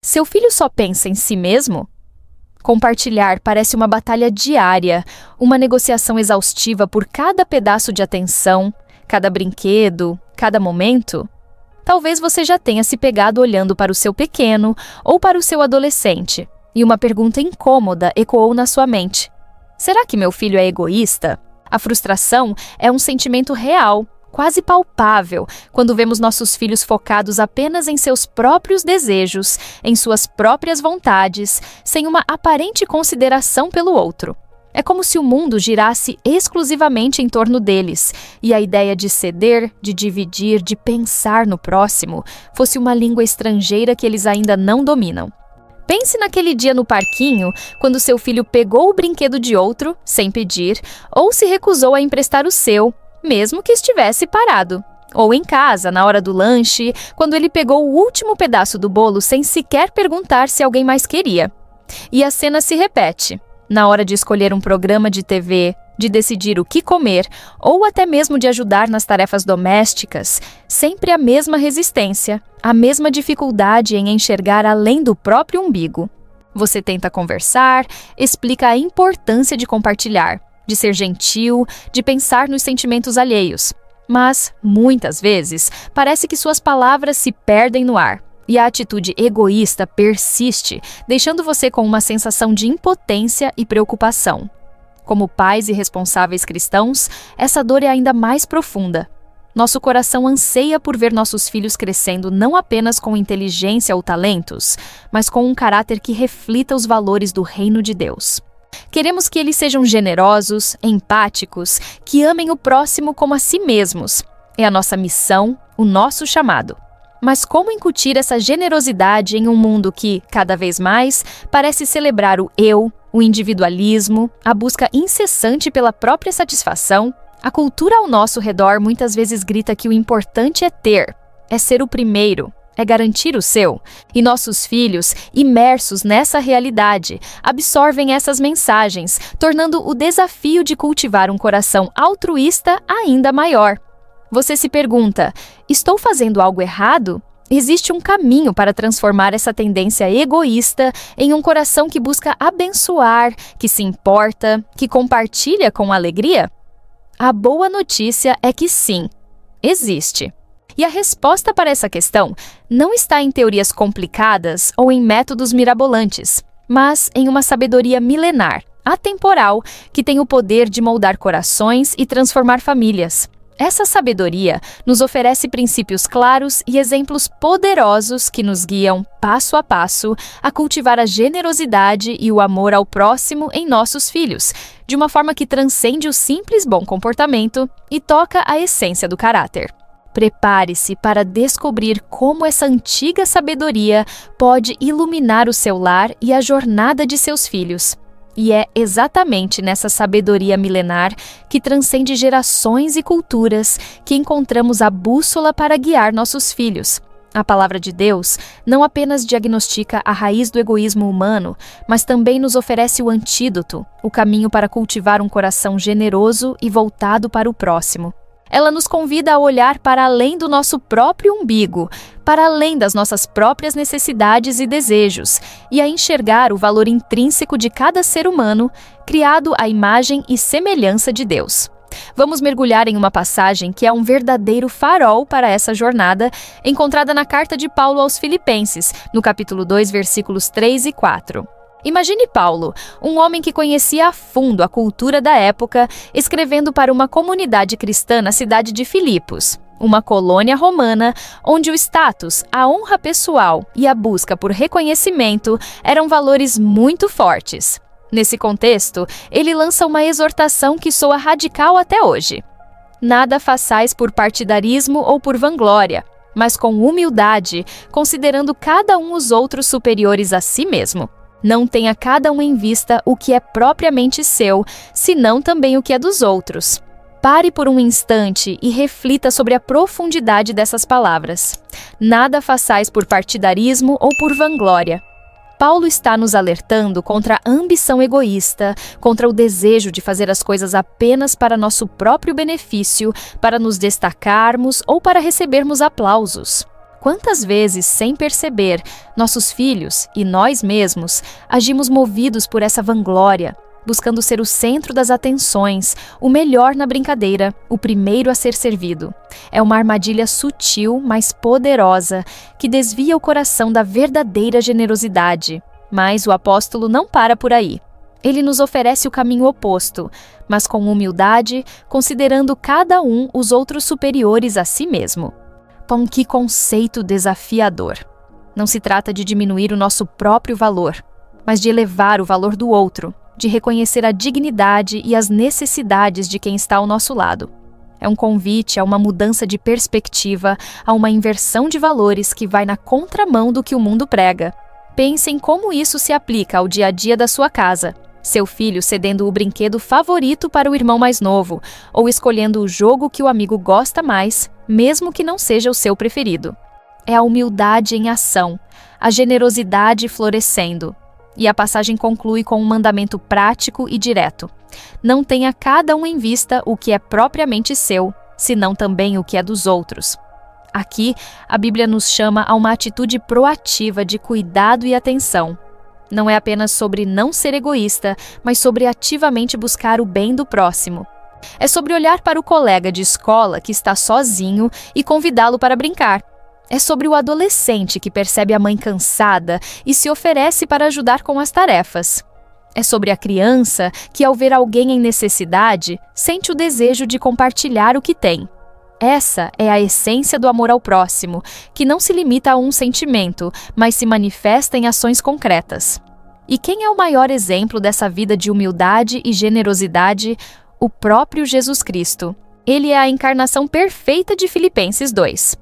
Seu filho só pensa em si mesmo? Compartilhar parece uma batalha diária, uma negociação exaustiva por cada pedaço de atenção, cada brinquedo, cada momento. Talvez você já tenha se pegado olhando para o seu pequeno ou para o seu adolescente, e uma pergunta incômoda ecoou na sua mente. Será que meu filho é egoísta? A frustração é um sentimento real, quase palpável, quando vemos nossos filhos focados apenas em seus próprios desejos, em suas próprias vontades, sem uma aparente consideração pelo outro. É como se o mundo girasse exclusivamente em torno deles, e a ideia de ceder, de dividir, de pensar no próximo, fosse uma língua estrangeira que eles ainda não dominam. Pense naquele dia no parquinho, quando seu filho pegou o brinquedo de outro, sem pedir, ou se recusou a emprestar o seu, mesmo que estivesse parado. Ou em casa, na hora do lanche, quando ele pegou o último pedaço do bolo sem sequer perguntar se alguém mais queria. E a cena se repete. Na hora de escolher um programa de TV, de decidir o que comer, ou até mesmo de ajudar nas tarefas domésticas, sempre a mesma resistência, a mesma dificuldade em enxergar além do próprio umbigo. Você tenta conversar, explica a importância de compartilhar, de ser gentil, de pensar nos sentimentos alheios. Mas, muitas vezes, parece que suas palavras se perdem no ar, e a atitude egoísta persiste, deixando você com uma sensação de impotência e preocupação. Como pais e responsáveis cristãos, essa dor é ainda mais profunda. Nosso coração anseia por ver nossos filhos crescendo não apenas com inteligência ou talentos, mas com um caráter que reflita os valores do reino de Deus. Queremos que eles sejam generosos, empáticos, que amem o próximo como a si mesmos. É a nossa missão, o nosso chamado. Mas como incutir essa generosidade em um mundo que, cada vez mais, parece celebrar o eu, o individualismo, a busca incessante pela própria satisfação? A cultura ao nosso redor muitas vezes grita que o importante é ter, é ser o primeiro, é garantir o seu. E nossos filhos, imersos nessa realidade, absorvem essas mensagens, tornando o desafio de cultivar um coração altruísta ainda maior. Você se pergunta, estou fazendo algo errado? Existe um caminho para transformar essa tendência egoísta em um coração que busca abençoar, que se importa, que compartilha com alegria? A boa notícia é que sim, existe. E a resposta para essa questão não está em teorias complicadas ou em métodos mirabolantes, mas em uma sabedoria milenar, atemporal, que tem o poder de moldar corações e transformar famílias. Essa sabedoria nos oferece princípios claros e exemplos poderosos que nos guiam, passo a passo, a cultivar a generosidade e o amor ao próximo em nossos filhos, de uma forma que transcende o simples bom comportamento e toca a essência do caráter. Prepare-se para descobrir como essa antiga sabedoria pode iluminar o seu lar e a jornada de seus filhos. E é exatamente nessa sabedoria milenar que transcende gerações e culturas que encontramos a bússola para guiar nossos filhos. A palavra de Deus não apenas diagnostica a raiz do egoísmo humano, mas também nos oferece o antídoto, o caminho para cultivar um coração generoso e voltado para o próximo. Ela nos convida a olhar para além do nosso próprio umbigo, para além das nossas próprias necessidades e desejos, e a enxergar o valor intrínseco de cada ser humano, criado à imagem e semelhança de Deus. Vamos mergulhar em uma passagem que é um verdadeiro farol para essa jornada, encontrada na carta de Paulo aos Filipenses, no capítulo 2, versículos 3 e 4. Imagine Paulo, um homem que conhecia a fundo a cultura da época, escrevendo para uma comunidade cristã na cidade de Filipos, uma colônia romana onde o status, a honra pessoal e a busca por reconhecimento eram valores muito fortes. Nesse contexto, ele lança uma exortação que soa radical até hoje. Nada façais por partidarismo ou por vanglória, mas com humildade, considerando cada um os outros superiores a si mesmo. Não tenha cada um em vista o que é propriamente seu, senão também o que é dos outros. Pare por um instante e reflita sobre a profundidade dessas palavras. Nada façais por partidarismo ou por vanglória. Paulo está nos alertando contra a ambição egoísta, contra o desejo de fazer as coisas apenas para nosso próprio benefício, para nos destacarmos ou para recebermos aplausos. Quantas vezes, sem perceber, nossos filhos e nós mesmos agimos movidos por essa vanglória, buscando ser o centro das atenções, o melhor na brincadeira, o primeiro a ser servido. É uma armadilha sutil, mas poderosa, que desvia o coração da verdadeira generosidade. Mas o apóstolo não para por aí. Ele nos oferece o caminho oposto, mas com humildade, considerando cada um os outros superiores a si mesmo. Que conceito desafiador! Não se trata de diminuir o nosso próprio valor, mas de elevar o valor do outro, de reconhecer a dignidade e as necessidades de quem está ao nosso lado. É um convite a uma mudança de perspectiva, a uma inversão de valores que vai na contramão do que o mundo prega. Pense em como isso se aplica ao dia a dia da sua casa. Seu filho cedendo o brinquedo favorito para o irmão mais novo, ou escolhendo o jogo que o amigo gosta mais, mesmo que não seja o seu preferido. É a humildade em ação, a generosidade florescendo. E a passagem conclui com um mandamento prático e direto. Não tenha cada um em vista o que é propriamente seu, senão também o que é dos outros. Aqui, a Bíblia nos chama a uma atitude proativa de cuidado e atenção. Não é apenas sobre não ser egoísta, mas sobre ativamente buscar o bem do próximo. É sobre olhar para o colega de escola que está sozinho e convidá-lo para brincar. É sobre o adolescente que percebe a mãe cansada e se oferece para ajudar com as tarefas. É sobre a criança que, ao ver alguém em necessidade, sente o desejo de compartilhar o que tem. Essa é a essência do amor ao próximo, que não se limita a um sentimento, mas se manifesta em ações concretas. E quem é o maior exemplo dessa vida de humildade e generosidade? O próprio Jesus Cristo. Ele é a encarnação perfeita de Filipenses 2.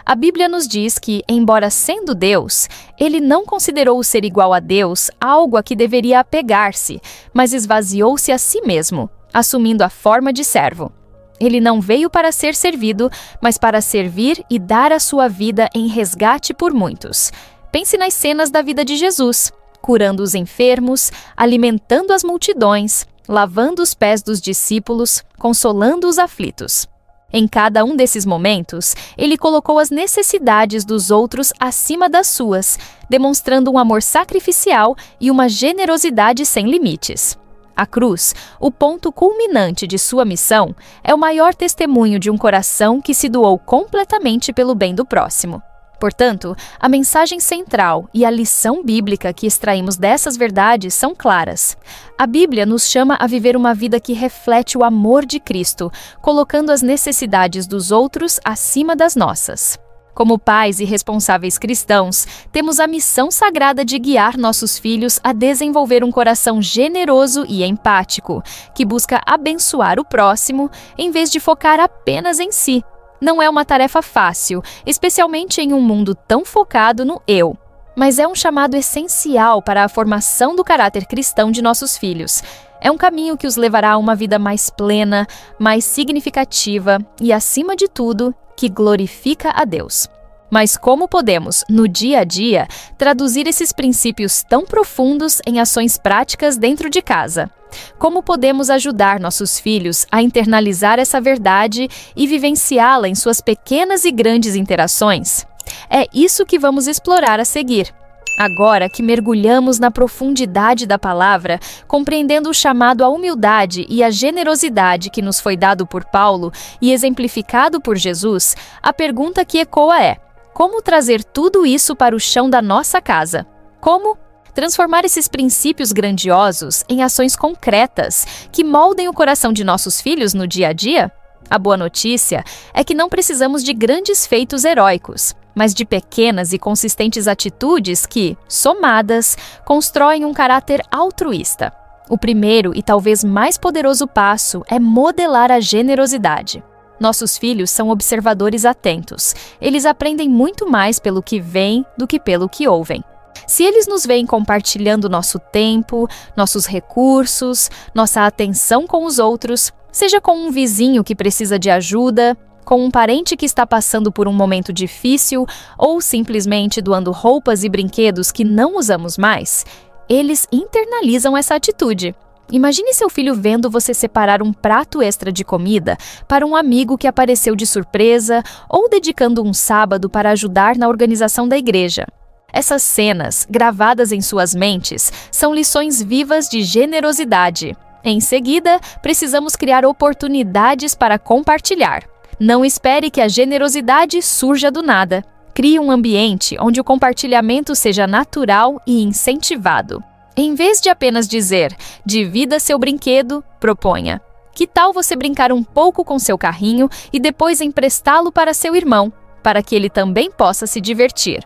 A Bíblia nos diz que, embora sendo Deus, ele não considerou o ser igual a Deus algo a que deveria apegar-se, mas esvaziou-se a si mesmo, assumindo a forma de servo. Ele não veio para ser servido, mas para servir e dar a sua vida em resgate por muitos. Pense nas cenas da vida de Jesus, curando os enfermos, alimentando as multidões, lavando os pés dos discípulos, consolando os aflitos. Em cada um desses momentos, ele colocou as necessidades dos outros acima das suas, demonstrando um amor sacrificial e uma generosidade sem limites. A cruz, o ponto culminante de sua missão, é o maior testemunho de um coração que se doou completamente pelo bem do próximo. Portanto, a mensagem central e a lição bíblica que extraímos dessas verdades são claras. A Bíblia nos chama a viver uma vida que reflete o amor de Cristo, colocando as necessidades dos outros acima das nossas. Como pais e responsáveis cristãos, temos a missão sagrada de guiar nossos filhos a desenvolver um coração generoso e empático, que busca abençoar o próximo em vez de focar apenas em si. Não é uma tarefa fácil, especialmente em um mundo tão focado no eu. Mas é um chamado essencial para a formação do caráter cristão de nossos filhos. É um caminho que os levará a uma vida mais plena, mais significativa e, acima de tudo, que glorifica a Deus. Mas como podemos, no dia a dia, traduzir esses princípios tão profundos em ações práticas dentro de casa? Como podemos ajudar nossos filhos a internalizar essa verdade e vivenciá-la em suas pequenas e grandes interações? É isso que vamos explorar a seguir. Agora que mergulhamos na profundidade da palavra, compreendendo o chamado à humildade e à generosidade que nos foi dado por Paulo e exemplificado por Jesus, a pergunta que ecoa é: como trazer tudo isso para o chão da nossa casa? Como transformar esses princípios grandiosos em ações concretas que moldem o coração de nossos filhos no dia a dia? A boa notícia é que não precisamos de grandes feitos heróicos, mas de pequenas e consistentes atitudes que, somadas, constroem um caráter altruísta. O primeiro e talvez mais poderoso passo é modelar a generosidade. Nossos filhos são observadores atentos. Eles aprendem muito mais pelo que veem do que pelo que ouvem. Se eles nos veem compartilhando nosso tempo, nossos recursos, nossa atenção com os outros, seja com um vizinho que precisa de ajuda, com um parente que está passando por um momento difícil ou simplesmente doando roupas e brinquedos que não usamos mais, eles internalizam essa atitude. Imagine seu filho vendo você separar um prato extra de comida para um amigo que apareceu de surpresa ou dedicando um sábado para ajudar na organização da igreja. Essas cenas, gravadas em suas mentes, são lições vivas de generosidade. Em seguida, precisamos criar oportunidades para compartilhar. Não espere que a generosidade surja do nada. Crie um ambiente onde o compartilhamento seja natural e incentivado. Em vez de apenas dizer, divida seu brinquedo, proponha. Que tal você brincar um pouco com seu carrinho e depois emprestá-lo para seu irmão, para que ele também possa se divertir?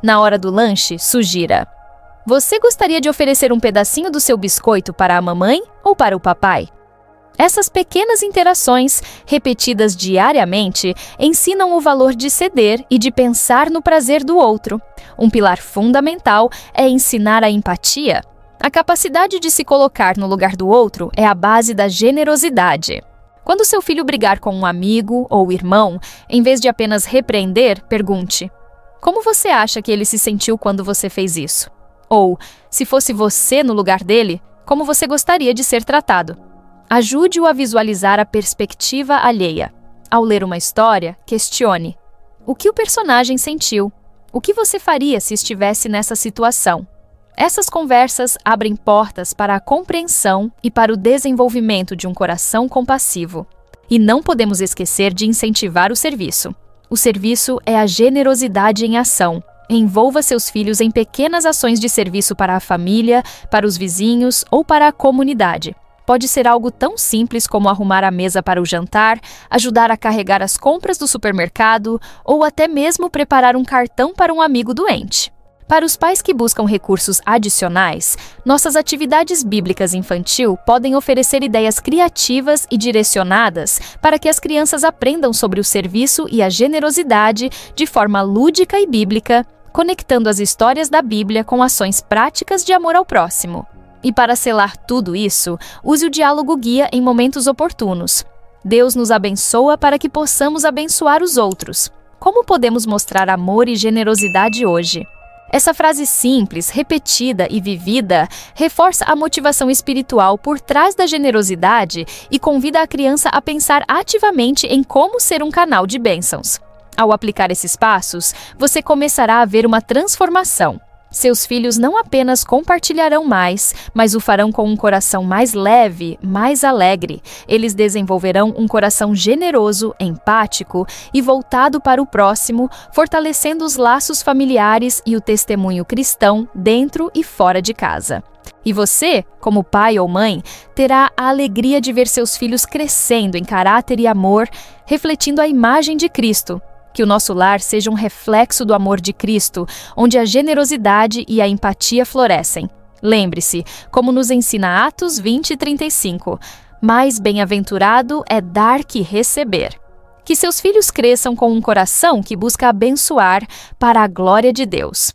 Na hora do lanche, sugira. Você gostaria de oferecer um pedacinho do seu biscoito para a mamãe ou para o papai? Essas pequenas interações, repetidas diariamente, ensinam o valor de ceder e de pensar no prazer do outro. Um pilar fundamental é ensinar a empatia. A capacidade de se colocar no lugar do outro é a base da generosidade. Quando seu filho brigar com um amigo ou irmão, em vez de apenas repreender, pergunte: como você acha que ele se sentiu quando você fez isso? Ou, se fosse você no lugar dele, como você gostaria de ser tratado? Ajude-o a visualizar a perspectiva alheia. Ao ler uma história, questione: o que o personagem sentiu? O que você faria se estivesse nessa situação? Essas conversas abrem portas para a compreensão e para o desenvolvimento de um coração compassivo. E não podemos esquecer de incentivar o serviço. O serviço é a generosidade em ação. Envolva seus filhos em pequenas ações de serviço para a família, para os vizinhos ou para a comunidade. Pode ser algo tão simples como arrumar a mesa para o jantar, ajudar a carregar as compras do supermercado ou até mesmo preparar um cartão para um amigo doente. Para os pais que buscam recursos adicionais, nossas atividades bíblicas infantil podem oferecer ideias criativas e direcionadas para que as crianças aprendam sobre o serviço e a generosidade de forma lúdica e bíblica, conectando as histórias da Bíblia com ações práticas de amor ao próximo. E para selar tudo isso, use o diálogo guia em momentos oportunos. Deus nos abençoa para que possamos abençoar os outros. Como podemos mostrar amor e generosidade hoje? Essa frase simples, repetida e vivida reforça a motivação espiritual por trás da generosidade e convida a criança a pensar ativamente em como ser um canal de bênçãos. Ao aplicar esses passos, você começará a ver uma transformação. Seus filhos não apenas compartilharão mais, mas o farão com um coração mais leve, mais alegre. Eles desenvolverão um coração generoso, empático e voltado para o próximo, fortalecendo os laços familiares e o testemunho cristão dentro e fora de casa. E você, como pai ou mãe, terá a alegria de ver seus filhos crescendo em caráter e amor, refletindo a imagem de Cristo. Que o nosso lar seja um reflexo do amor de Cristo, onde a generosidade e a empatia florescem. Lembre-se, como nos ensina Atos 20:35, mais bem-aventurado é dar que receber. Que seus filhos cresçam com um coração que busca abençoar para a glória de Deus.